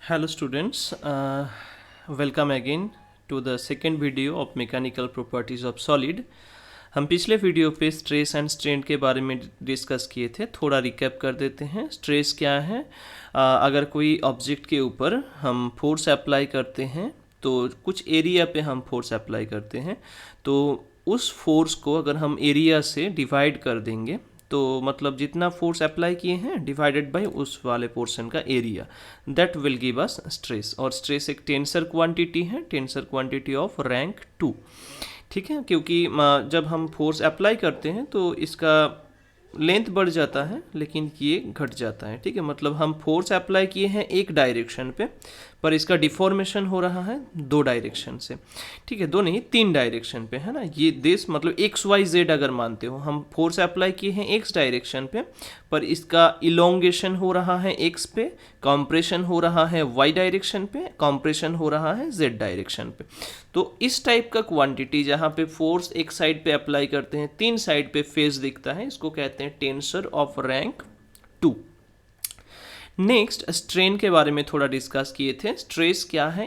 Hello students, welcome again to the second video of mechanical properties of solid। हम पिछले video पे stress and strain के बारे में डिस्कस किए थे। थोड़ा रिकैप कर देते हैं। स्ट्रेस क्या है? अगर कोई ऑब्जेक्ट के ऊपर हम फोर्स अप्लाई करते हैं तो कुछ एरिया पे हम फोर्स अप्लाई करते हैं, तो उस फोर्स को अगर हम एरिया से डिवाइड कर देंगे तो मतलब जितना फोर्स अप्लाई किए हैं डिवाइडेड बाय उस वाले पोर्शन का area, that will give us stress. और स्ट्रेस एक टेंसर क्वांटिटी है, टेंसर क्वांटिटी ऑफ रैंक 2। ठीक है, क्योंकि जब हम फोर्स अप्लाई करते हैं तो इसका लेंथ बढ़ जाता है लेकिन ये घट जाता है। ठीक है, मतलब हम फोर्स अप्लाई किए हैं एक डायरेक्शन पे, पर इसका डिफॉर्मेशन हो रहा है दो डायरेक्शन से। ठीक है, दो नहीं तीन डायरेक्शन पे, है ना। ये दिस मतलब एक्स वाई जेड अगर मानते हो, हम फोर्स अप्लाई किए हैं एक्स डायरेक्शन पे, पर इसका इलोंगेशन हो रहा है एक्स पे, कॉम्प्रेशन हो रहा है वाई डायरेक्शन पे, कॉम्प्रेशन हो रहा है जेड डायरेक्शन पे। तो इस टाइप का क्वांटिटी जहाँ पे फोर्स एक साइड पे अप्लाई करते हैं, तीन साइड पे फेस दिखता है, इसको कहते हैं tensor of rank 2। Next, strain के बारे में थोड़ा डिस्कस किए थे। स्ट्रेस क्या है?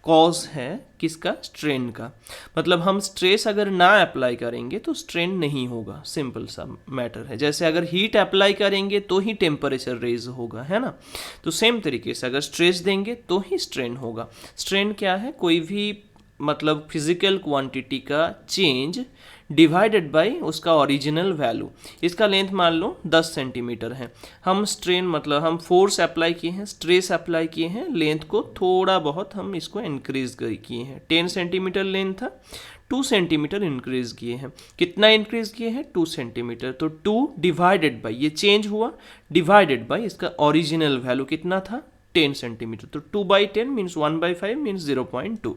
कॉज है किसका? स्ट्रेन का। मतलब हम स्ट्रेस अगर ना अप्लाई करेंगे तो स्ट्रेन नहीं होगा, सिंपल सा मैटर है। जैसे अगर हीट अप्लाई करेंगे तो ही टेम्परेचर रेज होगा, है ना। तो सेम तरीके से अगर स्ट्रेस देंगे तो ही स्ट्रेन होगा। स्ट्रेन क्या है? कोई भी मतलब फिजिकल क्वांटिटी का चेंज डिवाइडेड बाय उसका ओरिजिनल वैल्यू। इसका लेंथ मान लो 10 सेंटीमीटर है, हम स्ट्रेन मतलब हम फोर्स अप्लाई किए हैं, स्ट्रेस अप्लाई किए हैं, लेंथ को थोड़ा बहुत हम इसको इंक्रीज किए हैं। 10 सेंटीमीटर लेंथ था, 2 सेंटीमीटर इंक्रीज किए हैं। कितना इंक्रीज किए हैं? 2 सेंटीमीटर। तो 2 डिवाइडेड बाई ये चेंज हुआ, डिवाइडेड बाई इसका ओरिजिनल वैल्यू कितना था? 10 सेंटीमीटर। तो 2/10 मीन्स 1/5 मीन्स 0.2।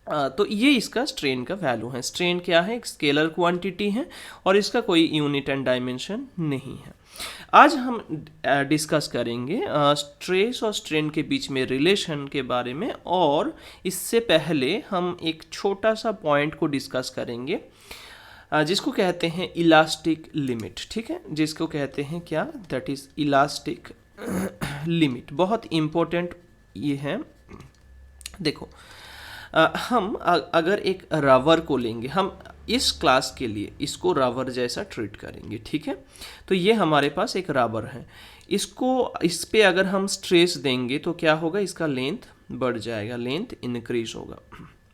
तो ये इसका स्ट्रेन का वैल्यू है। स्ट्रेन क्या है? एक स्केलर क्वांटिटी है और इसका कोई यूनिट एंड डायमेंशन नहीं है। आज हम डिस्कस करेंगे स्ट्रेस और स्ट्रेन के बीच में रिलेशन के बारे में, और इससे पहले हम एक छोटा सा पॉइंट को डिस्कस करेंगे जिसको कहते हैं इलास्टिक लिमिट। ठीक है, जिसको कहते हैं क्या? That is elastic limit. बहुत इम्पोर्टेंट ये है। देखो, हम अगर एक रबर को लेंगे, हम इस क्लास के लिए इसको रबर जैसा ट्रीट करेंगे। ठीक है, तो ये हमारे पास एक रबर है, इसको इस पे अगर हम स्ट्रेस देंगे तो क्या होगा? इसका लेंथ बढ़ जाएगा, लेंथ इंक्रीज होगा।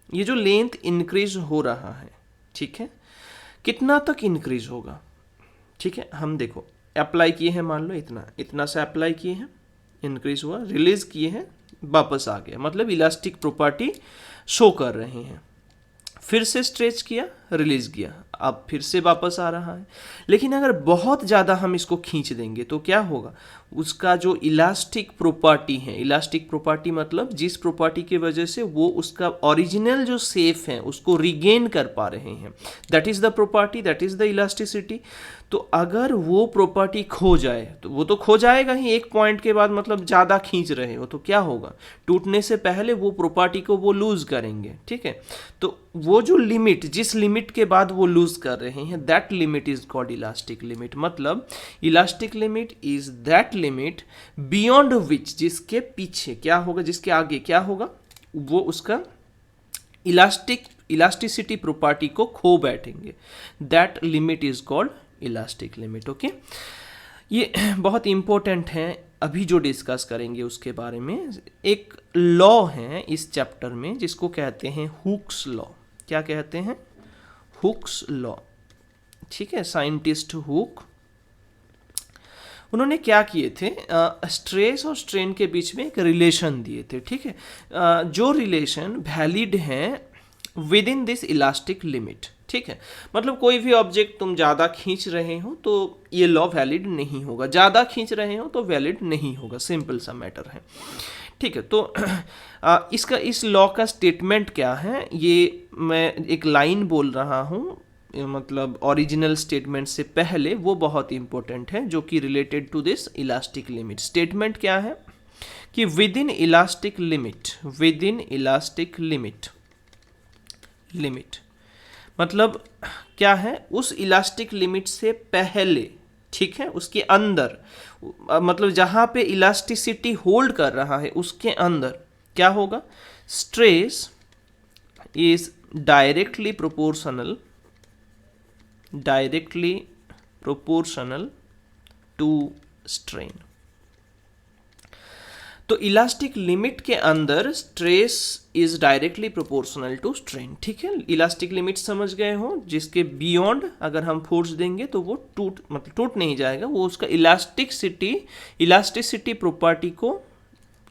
ये जो लेंथ इंक्रीज हो रहा है, ठीक है, कितना तक इंक्रीज होगा? ठीक है, हम देखो अप्लाई किए हैं, मान लो इतना इतना से अप्लाई किए हैं, इंक्रीज हुआ, रिलीज किए हैं, वापस आ गया, मतलब इलास्टिक प्रॉपर्टी शो कर रहे हैं। फिर से स्ट्रेच किया, रिलीज किया, अब फिर से वापस आ रहा है। लेकिन अगर बहुत ज़्यादा हम इसको खींच देंगे तो क्या होगा? उसका जो इलास्टिक प्रॉपर्टी है, इलास्टिक प्रॉपर्टी मतलब जिस प्रॉपर्टी की वजह से वो उसका ओरिजिनल जो शेप है उसको रिगेन कर पा रहे हैं, that is the property, that is the elasticity. तो अगर वो प्रॉपर्टी खो जाए, तो वो तो खो जाएगा ही एक पॉइंट के बाद, मतलब ज़्यादा खींच रहे हो तो क्या होगा? टूटने से पहले वो प्रॉपर्टी को वो लूज करेंगे। ठीक है, तो वो जो लिमिट, जिस लिमिट के बाद वो लूज कर रहे हैं, that limit is called elastic limit. मतलब elastic limit is that limit beyond which, जिसके पीछे क्या होगा, जिसके आगे क्या होगा, वो उसका इलास्टिसिटी प्रॉपर्टी को खो बैठेंगे। That limit is called elastic limit. Okay, ये बहुत इंपॉर्टेंट है। अभी जो डिस्कस करेंगे उसके बारे में, एक लॉ है इस चैप्टर में जिसको कहते हैं हुक्स लॉ। क्या कहते हैं? Hooke's law. ठीक है, साइंटिस्ट हुक, उन्होंने क्या किए थे? स्ट्रेस और स्ट्रेन के बीच में एक रिलेशन दिए थे। ठीक है, जो रिलेशन वैलिड है with in this elastic limit. ठीक है, मतलब कोई भी ऑब्जेक्ट तुम ज़्यादा खींच रहे हो तो ये लॉ वैलिड नहीं होगा, ज़्यादा खींच रहे हो तो वैलिड नहीं होगा, सिंपल सा मैटर है। ठीक है, तो इसका इस लॉ का स्टेटमेंट क्या है, ये मैं एक लाइन बोल रहा हूँ, मतलब ओरिजिनल स्टेटमेंट से पहले, वो बहुत इंपॉर्टेंट है जो कि related to this elastic limit. Statement क्या है कि within elastic limit, within elastic limit, limit मतलब क्या है? उस इलास्टिक लिमिट से पहले, ठीक है, उसके अंदर, मतलब जहाँ पे इलास्टिसिटी होल्ड कर रहा है उसके अंदर क्या होगा, stress is directly proportional to strain. तो इलास्टिक लिमिट के अंदर stress is directly proportional to strain. ठीक है, इलास्टिक लिमिट समझ गए हो, जिसके बियॉन्ड अगर हम फोर्स देंगे तो वो टूट नहीं जाएगा, वो उसका इलास्टिसिटी प्रॉपर्टी को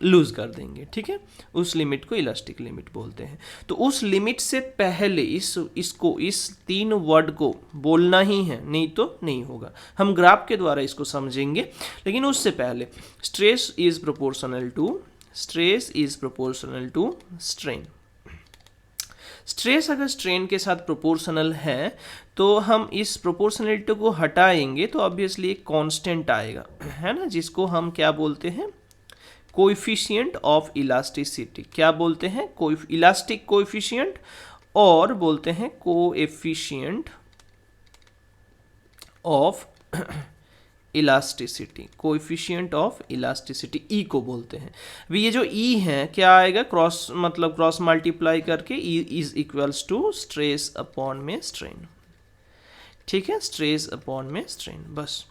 लूज कर देंगे। ठीक है, उस लिमिट को इलास्टिक लिमिट बोलते हैं। तो उस लिमिट से पहले इस 3 वर्ड को बोलना ही है, नहीं तो नहीं होगा। हम ग्राफ के द्वारा इसको समझेंगे, लेकिन उससे पहले stress is proportional to strain. Stress अगर स्ट्रेन के साथ प्रोपोर्शनल है तो हम इस प्रोपोर्शनलिटी को हटाएंगे तो ऑब्वियसली एक कांस्टेंट आएगा, है ना, जिसको हम क्या बोलते हैं, कोएफिशिएंट ऑफ इलास्टिसिटी। क्या बोलते हैं, इलास्टिक कोएफिशिएंट, और बोलते हैं coefficient of elasticity, coefficient of elasticity, E को बोलते हैं। अभी ये जो ई है क्या आएगा, क्रॉस मल्टीप्लाई करके E is equals to stress upon में स्ट्रेन। ठीक है, स्ट्रेस अपॉन में स्ट्रेन, बस।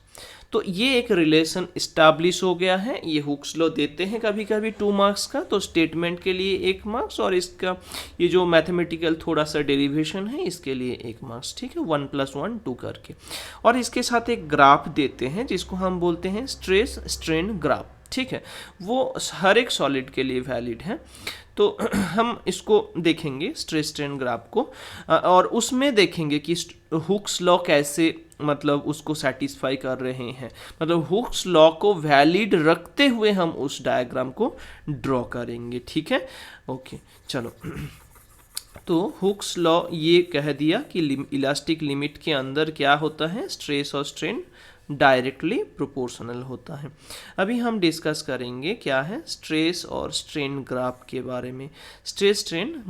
तो ये एक रिलेशन इस्टेब्लिश हो गया है। ये हुक्स लॉ देते हैं कभी कभी 2 मार्क्स का, तो स्टेटमेंट के लिए 1 मार्क्स और इसका ये जो मैथमेटिकल थोड़ा सा डेरिवेशन है इसके लिए 1 मार्क्स। ठीक है, 1 + 1 2 करके। और इसके साथ एक ग्राफ देते हैं जिसको हम बोलते हैं स्ट्रेस स्ट्रेन ग्राफ। ठीक है, वो हर एक सॉलिड के लिए वैलिड है। तो हम इसको देखेंगे स्ट्रेस स्ट्रेन ग्राफ को, और उसमें देखेंगे कि हुक्स लॉ कैसे मतलब उसको सेटिस्फाई कर रहे हैं, मतलब हुक्स लॉ को वैलिड रखते हुए हम उस डायग्राम को ड्रॉ करेंगे। ठीक है, ओके, चलो। तो हुक्स लॉ ये कह दिया कि इलास्टिक लिमिट के अंदर क्या होता है, स्ट्रेस और स्ट्रेन डायरेक्टली प्रोपोर्शनल होता है। अभी हम डिस्कस करेंगे क्या है, स्ट्रेस और स्ट्रेन ग्राफ के बारे में। स्ट्रेस स्ट्रेन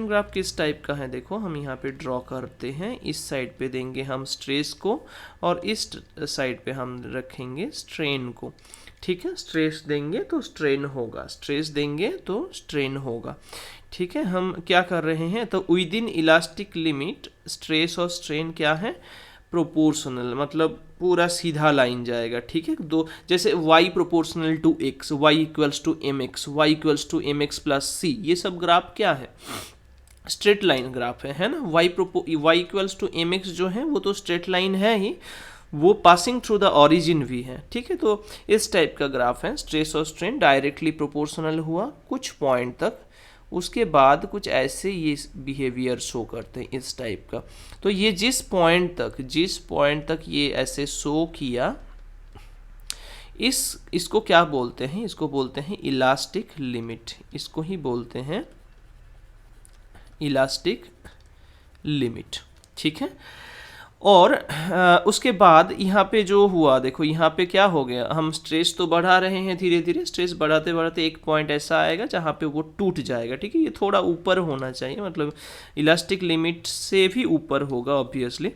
ग्राफ किस टाइप का है, देखो हम यहाँ पे ड्रॉ करते हैं। इस साइड पे देंगे हम स्ट्रेस को और इस साइड पे हम रखेंगे स्ट्रेन को। ठीक है, स्ट्रेस देंगे तो स्ट्रेन होगा, स्ट्रेस देंगे तो स्ट्रेन होगा। ठीक है, हम क्या कर रहे हैं, तो with in elastic limit stress और स्ट्रेन क्या है, प्रोपोर्शनल, मतलब पूरा सीधा लाइन जाएगा। ठीक है, दो जैसे y proportional to x, y equals to mx, y equals to mx plus c, ये सब ग्राफ क्या है, स्ट्रेट लाइन ग्राफ है ना। y इक्वल्स टू mx जो है वो तो स्ट्रेट लाइन है ही, वो पासिंग थ्रू द ऑरिजिन भी है। ठीक है, तो इस टाइप का ग्राफ है। स्ट्रेस और स्ट्रेन डायरेक्टली प्रोपोर्शनल हुआ कुछ पॉइंट तक, उसके बाद कुछ ऐसे ये बिहेवियर शो करते हैं इस टाइप का। तो ये जिस पॉइंट तक ये ऐसे शो किया, इसको क्या बोलते हैं, इसको बोलते हैं इलास्टिक लिमिट, इसको ही बोलते हैं इलास्टिक लिमिट। ठीक है, और उसके बाद यहाँ पे जो हुआ, देखो यहाँ पे क्या हो गया, हम स्ट्रेस तो बढ़ा रहे हैं धीरे धीरे, स्ट्रेस बढ़ाते बढ़ाते एक पॉइंट ऐसा आएगा जहाँ पे वो टूट जाएगा। ठीक है, ये थोड़ा ऊपर होना चाहिए, मतलब इलास्टिक लिमिट से भी ऊपर होगा ऑब्वियसली,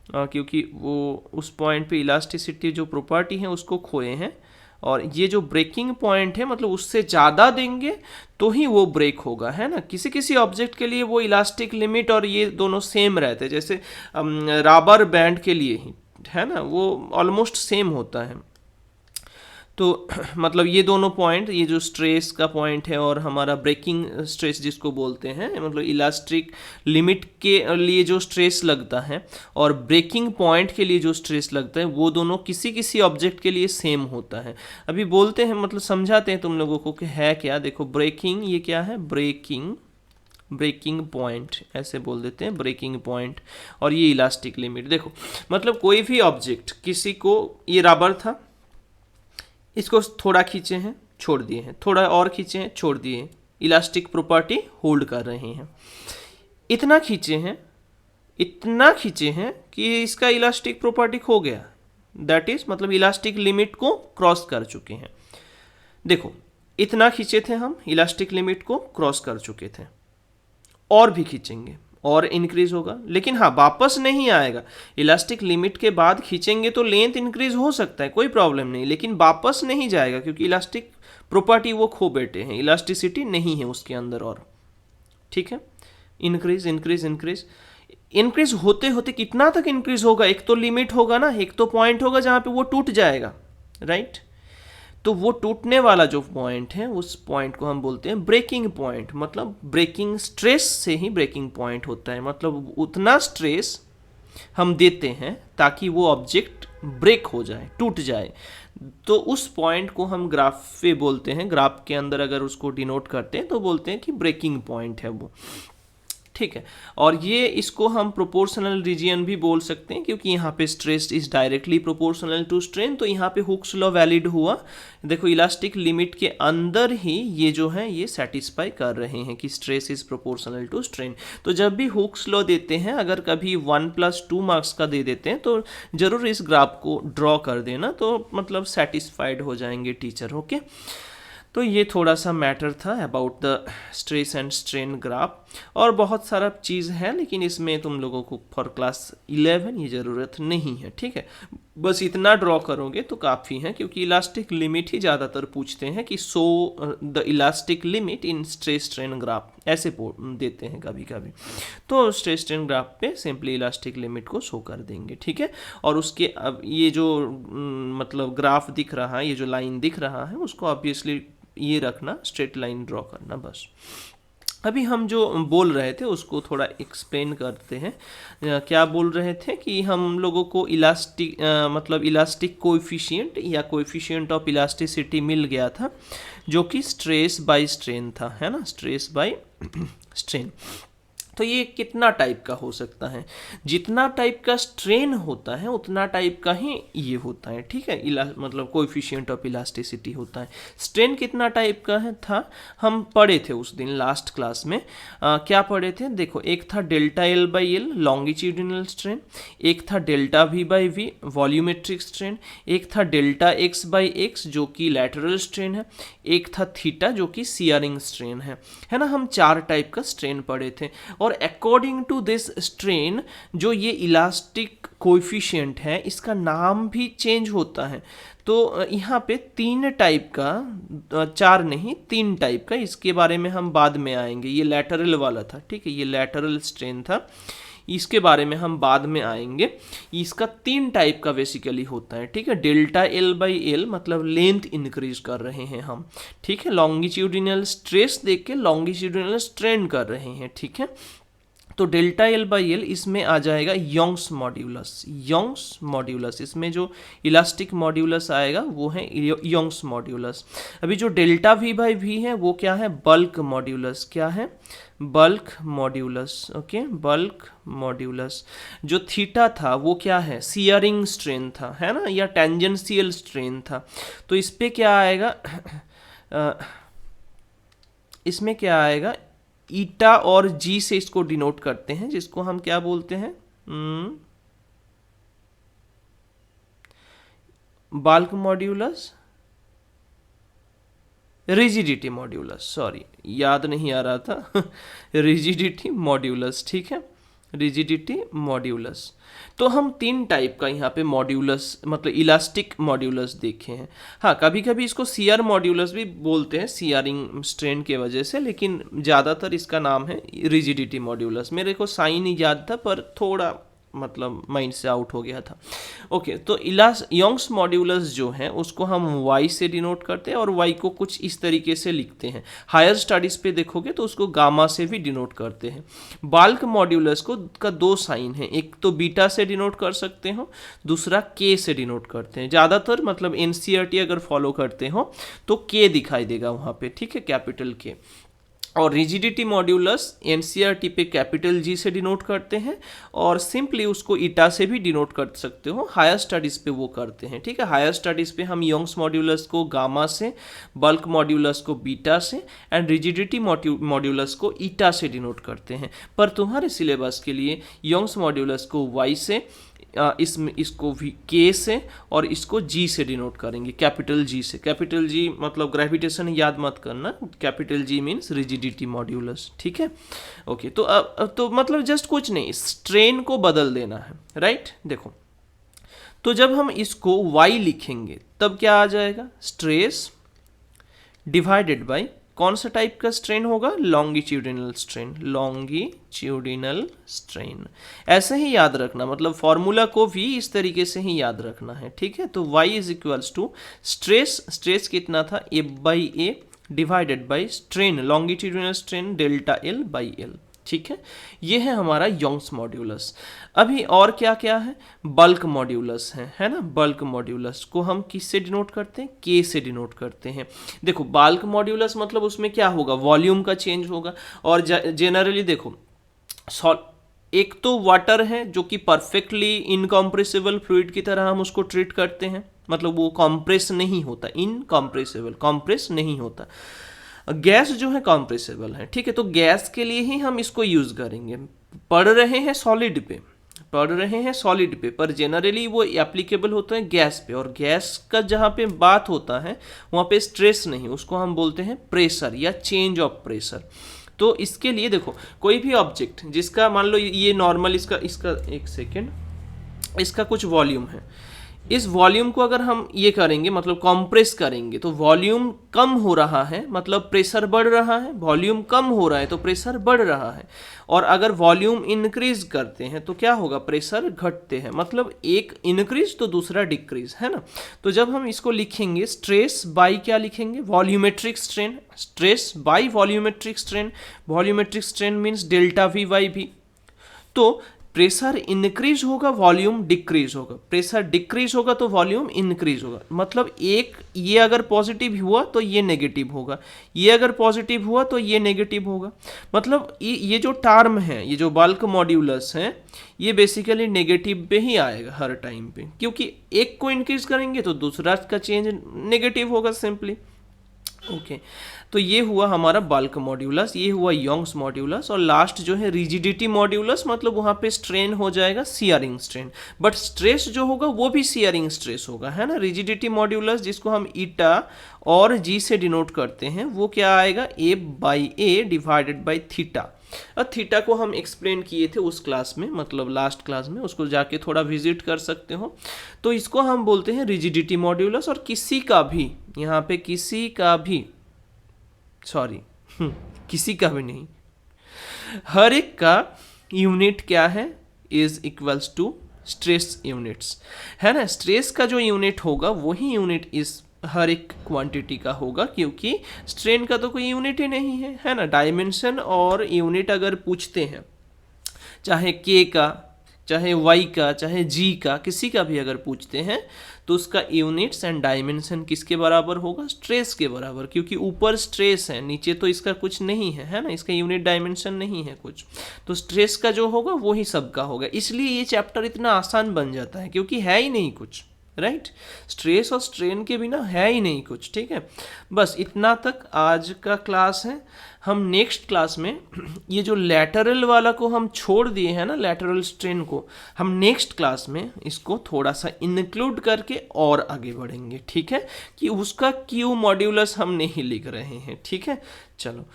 क्योंकि वो उस पॉइंट पे इलास्टिसिटी जो प्रॉपर्टी है उसको खोए हैं, और ये जो ब्रेकिंग पॉइंट है मतलब उससे ज़्यादा देंगे तो ही वो ब्रेक होगा, है ना। किसी किसी ऑब्जेक्ट के लिए वो इलास्टिक लिमिट और ये दोनों सेम रहते हैं, जैसे रबर बैंड के लिए ही, है ना, वो ऑलमोस्ट सेम होता है। तो मतलब ये दोनों पॉइंट, ये जो स्ट्रेस का पॉइंट है और हमारा ब्रेकिंग स्ट्रेस जिसको बोलते हैं, मतलब इलास्टिक लिमिट के लिए जो स्ट्रेस लगता है और ब्रेकिंग पॉइंट के लिए जो स्ट्रेस लगता है, वो दोनों किसी किसी ऑब्जेक्ट के लिए सेम होता है। अभी बोलते हैं, मतलब समझाते हैं तुम लोगों को कि है क्या। देखो ब्रेकिंग, ये क्या है, ब्रेकिंग पॉइंट ऐसे बोल देते हैं, ब्रेकिंग पॉइंट, और ये इलास्टिक लिमिट। देखो मतलब कोई भी ऑब्जेक्ट, किसी को ये रबर था, इसको थोड़ा खींचे हैं छोड़ दिए हैं, थोड़ा और खींचे हैं छोड़ दिए हैं, इलास्टिक प्रॉपर्टी होल्ड कर रहे हैं। इतना खींचे हैं कि इसका इलास्टिक प्रॉपर्टी खो गया, दैट इज मतलब इलास्टिक लिमिट को क्रॉस कर चुके हैं। देखो इतना खींचे थे हम, इलास्टिक लिमिट को क्रॉस कर चुके थे, और भी खींचेंगे और इंक्रीज होगा, लेकिन हाँ वापस नहीं आएगा। इलास्टिक लिमिट के बाद खींचेंगे तो लेंथ इंक्रीज हो सकता है, कोई प्रॉब्लम नहीं, लेकिन वापस नहीं जाएगा क्योंकि इलास्टिक प्रॉपर्टी वो खो बैठे हैं, इलास्टिसिटी नहीं है उसके अंदर। और ठीक है, इंक्रीज इंक्रीज इंक्रीज इंक्रीज होते होते कितना तक इंक्रीज होगा, एक तो लिमिट होगा ना, एक तो पॉइंट होगा जहाँ पे वो टूट जाएगा, राइट। तो वो टूटने वाला जो पॉइंट है उस पॉइंट को हम बोलते हैं ब्रेकिंग पॉइंट। मतलब ब्रेकिंग स्ट्रेस से ही ब्रेकिंग पॉइंट होता है, मतलब उतना स्ट्रेस हम देते हैं ताकि वो ऑब्जेक्ट ब्रेक हो जाए, टूट जाए। तो उस पॉइंट को हम ग्राफ पे बोलते हैं, ग्राफ के अंदर अगर उसको डिनोट करते हैं तो बोलते हैं कि ब्रेकिंग पॉइंट है वो, ठीक है। और ये इसको हम प्रोपोर्शनल रीजियन भी बोल सकते हैं क्योंकि यहाँ पे stress is directly proportional to strain, तो यहाँ पे हुक्स लॉ वैलिड हुआ। देखो इलास्टिक लिमिट के अंदर ही ये जो है ये सेटिस्फाई कर रहे हैं कि stress is proportional to strain. तो जब भी हुक्स लॉ देते हैं, अगर कभी 1+2 मार्क्स का दे देते हैं तो जरूर इस ग्राफ को ड्रॉ कर देना, तो मतलब सेटिस्फाइड हो जाएंगे टीचर, ओके। तो ये थोड़ा सा मैटर था about the stress and strain graph, और बहुत सारा चीज़ है लेकिन इसमें तुम लोगों को फॉर क्लास 11 ये ज़रूरत नहीं है, ठीक है। बस इतना ड्रॉ करोगे तो काफ़ी है, क्योंकि इलास्टिक लिमिट ही ज़्यादातर पूछते हैं कि so the elastic limit in stress strain graph, ऐसे देते हैं कभी कभी। तो स्ट्रेस स्ट्रेन ग्राफ पे सिंपली इलास्टिक लिमिट को शो कर देंगे, ठीक है। और उसके अब ये जो मतलब ग्राफ दिख रहा है, ये जो लाइन दिख रहा है, उसको ऑब्वियसली ये रखना, स्ट्रेट लाइन ड्रॉ करना बस। अभी हम जो बोल रहे थे उसको थोड़ा एक्सप्लेन करते हैं। क्या बोल रहे थे कि हम लोगों को इलास्टिक मतलब इलास्टिक कोएफिशिएंट या कोएफिशिएंट ऑफ इलास्टिसिटी मिल गया था, जो कि स्ट्रेस बाय स्ट्रेन था, है ना, स्ट्रेस बाय स्ट्रेन। तो ये कितना टाइप का हो सकता है, जितना टाइप का स्ट्रेन होता है उतना टाइप का ही ये होता है, ठीक है। मतलब कोएफिशिएंट ऑफ इलास्टिसिटी होता है। स्ट्रेन कितना टाइप का है था हम पढ़े थे उस दिन लास्ट क्लास में। क्या पढ़े थे, देखो, एक था delta L by L longitudinal strain, एक था delta V by V volumetric strain, एक था डेल्टा एक्स बाई एक्स जो कि लैटरल स्ट्रेन है, एक था थीटा जो कि सियरिंग स्ट्रेन है ना। हम 4 टाइप का स्ट्रेन पढ़े थे। और अकॉर्डिंग टू दिस स्ट्रेन जो ये इलास्टिक कोएफिशिएंट है, इसका नाम भी चेंज होता है। तो यहाँ पे 3 टाइप का, 4 नहीं 3 टाइप का, इसके बारे में हम बाद में आएंगे। ये लैटरल वाला था, ठीक है, ये लैटरल स्ट्रेन था, इसके बारे में हम बाद में आएंगे। इसका 3 टाइप का बेसिकली होता है, ठीक है। डेल्टा एल बाई एल मतलब लेंथ इंक्रीज कर रहे हैं हम, ठीक है। लॉन्गिट्यूडिनल स्ट्रेस देख के लॉन्गिट्यूडिनल स्ट्रेन कर रहे हैं, ठीक है। तो डेल्टा एल बाई एल इसमें आ जाएगा यंग्स मॉड्यूलस। यंग्स मॉड्यूलस इसमें जो इलास्टिक मॉड्यूलस आएगा वो है यंग्स मॉड्यूलस। अभी जो डेल्टा वी बाई वी है वो क्या है, बल्क मॉड्यूलस। क्या है, bulk modulus, okay, bulk modulus. जो थीटा था वो क्या है, सियरिंग स्ट्रेन था, है ना, या टेंजेंशियल स्ट्रेन था। तो इस पे क्या आएगा इसमें क्या आएगा, ईटा और जी से इसको डिनोट करते हैं, जिसको हम क्या बोलते हैं, bulk modulus, rigidity modulus, sorry याद नहीं आ रहा था रिजिडिटी मॉड्यूलस, ठीक है, रिजिडिटी मॉड्यूलस। तो हम 3 टाइप का यहाँ पे मॉड्यूलस मतलब इलास्टिक मॉड्यूलस देखे हैं। हाँ, कभी कभी इसको सियर मॉड्यूलस भी बोलते हैं सियरिंग स्ट्रेन के वजह से, लेकिन ज़्यादातर इसका नाम है रिजिडिटी मॉड्यूलस। मेरे को साइन ही याद था पर थोड़ा मतलब माइंड से आउट हो गया था। ओके, तो यंग्स मॉड्यूलस जो है उसको हम वाई से डिनोट करते हैं और वाई को कुछ इस तरीके से लिखते हैं। हायर स्टडीज़ पे देखोगे तो उसको गामा से भी डिनोट करते हैं। बल्क मॉड्यूलस को का 2 साइन है, एक तो बीटा से डिनोट कर सकते हो, दूसरा के से डिनोट करते हैं। ज़्यादातर मतलब एनसीईआरटी अगर फॉलो करते हो तो के दिखाई देगा वहाँ पे, ठीक है, कैपिटल के। और रिजिडिटी मॉड्यूलस एनसीईआरटी पे कैपिटल जी से डिनोट करते हैं और सिंपली उसको ईटा से भी डिनोट कर सकते हो। हायर स्टडीज़ पे वो करते हैं, ठीक है। हायर स्टडीज़ पे हम यंग्स मॉड्यूलस को गामा से, बल्क मॉड्यूलस को बीटा से एंड रिजिडिटी मॉड्यूलस को ईटा से डिनोट करते हैं। पर तुम्हारे सिलेबस के लिए यंग्स मॉड्यूलस को वाई से, इसमें इसको भी के से और इसको जी से डिनोट करेंगे, कैपिटल जी से। कैपिटल जी मतलब ग्रेविटेशन याद मत करना, capital G means rigidity modulus, ठीक है। ओके, तो अब तो मतलब जस्ट कुछ नहीं, स्ट्रेन को बदल देना है, राइट। देखो, तो जब हम इसको y लिखेंगे तब क्या आ जाएगा, स्ट्रेस डिवाइडेड बाय कौन सा टाइप का स्ट्रेन होगा, लॉन्गिट्यूडिनल स्ट्रेन, लॉन्गिट्यूडिनल स्ट्रेन। ऐसे ही याद रखना, मतलब फॉर्मूला को भी इस तरीके से ही याद रखना है, ठीक है। तो y is equals to stress कितना था, A by A divided by strain, longitudinal strain delta L by L, ठीक है। ये है हमारा योंग्स मॉड्यूलस। अभी और क्या क्या है, बल्क मॉड्यूलस है ना। बल्क मॉड्यूलस को हम किससे डिनोट करते हैं, के से डिनोट करते हैं। देखो, बल्क मॉड्यूलस मतलब उसमें क्या होगा, वॉल्यूम का चेंज होगा। और जनरली देखो, एक तो वाटर है जो कि परफेक्टली इनकॉम्प्रेसिबल फ्लूइड की तरह हम उसको ट्रीट करते हैं, मतलब वो कॉम्प्रेस नहीं होता, इनकॉम्प्रेसिबल, कॉम्प्रेस नहीं होता। गैस जो है कॉम्प्रेसिबल है, ठीक है। तो गैस के लिए ही हम इसको यूज करेंगे। पढ़ रहे हैं सॉलिड पे, पर जनरली वो एप्लीकेबल होता है गैस पे। और गैस का जहाँ पे बात होता है वहाँ पे स्ट्रेस नहीं, उसको हम बोलते हैं प्रेशर या चेंज ऑफ प्रेशर। तो इसके लिए देखो, कोई भी ऑब्जेक्ट जिसका मान लो ये नॉर्मल इसका एक सेकेंड, इसका कुछ वॉल्यूम है, इस वॉल्यूम को अगर हम ये करेंगे मतलब कंप्रेस करेंगे तो वॉल्यूम कम हो रहा है, मतलब प्रेशर बढ़ रहा है। वॉल्यूम कम हो रहा है तो प्रेशर बढ़ रहा है। और अगर वॉल्यूम इंक्रीज करते हैं तो क्या होगा, प्रेशर घटते हैं। मतलब एक इंक्रीज तो दूसरा डिक्रीज, है ना। तो जब हम इसको लिखेंगे स्ट्रेस बाई क्या लिखेंगे, volumetric strain, stress by volumetric strain. Volumetric strain means delta V by भी। तो प्रेशर इंक्रीज होगा, वॉल्यूम डिक्रीज होगा, प्रेशर डिक्रीज होगा तो वॉल्यूम इंक्रीज होगा। मतलब एक ये अगर पॉजिटिव हुआ तो ये नेगेटिव होगा, ये अगर पॉजिटिव हुआ तो ये नेगेटिव होगा। मतलब ये जो टर्म है, ये जो बल्क मॉड्यूलस है, ये बेसिकली नेगेटिव पे ही आएगा हर टाइम पे, क्योंकि एक को इंक्रीज करेंगे तो दूसरा का चेंज नेगेटिव होगा सिंपली। ओके, तो ये हुआ हमारा बल्क मॉड्यूलस, ये हुआ योंग्स मॉड्यूलस। और लास्ट जो है रिजिडिटी मॉड्यूलस, मतलब वहाँ पे स्ट्रेन हो जाएगा शियरिंग स्ट्रेन, बट स्ट्रेस जो होगा वो भी शियरिंग स्ट्रेस होगा, है ना। रिजिडिटी मॉड्यूलस जिसको हम ईटा और जी से डिनोट करते हैं, वो क्या आएगा, A by A divided by theta. और थीटा को हम एक्सप्लेन किए थे उस क्लास में, मतलब लास्ट क्लास में, उसको जाके थोड़ा विजिट कर सकते हो। तो इसको हम बोलते हैं रिजिडिटी मॉड्यूलस। और किसी का भी यहाँ पे किसी का भी नहीं, हर एक का यूनिट क्या है, is equals to stress units, है ना। स्ट्रेस का जो यूनिट होगा वही यूनिट इस हर एक क्वांटिटी का होगा, क्योंकि स्ट्रेन का तो कोई यूनिट ही नहीं है, है ना। डायमेंशन और यूनिट अगर पूछते हैं, चाहे के का, चाहे वाई का, चाहे जी का, किसी का भी अगर पूछते हैं तो उसका यूनिट्स एंड डायमेंशन किसके बराबर होगा, स्ट्रेस के बराबर, क्योंकि ऊपर स्ट्रेस है, नीचे तो इसका कुछ नहीं है ना, इसका यूनिट डायमेंशन नहीं है कुछ। तो स्ट्रेस का जो होगा वही सबका होगा। इसलिए ये चैप्टर इतना आसान बन जाता है, क्योंकि है ही नहीं कुछ, राइट। स्ट्रेस और स्ट्रेन के बिना है ही नहीं कुछ, ठीक है। बस इतना तक आज का क्लास है। हम नेक्स्ट क्लास में ये जो लैटरल वाला को हम छोड़ दिए हैं ना, लैटरल स्ट्रेन को, हम नेक्स्ट क्लास में इसको थोड़ा सा इंक्लूड करके और आगे बढ़ेंगे, ठीक है। कि उसका क्यू मॉड्यूलस हम नहीं लिख रहे हैं, ठीक है। चलो,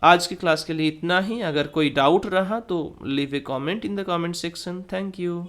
आज की क्लास के लिए इतना ही। अगर कोई डाउट रहा तो leave A comment in the comment section. Thank you.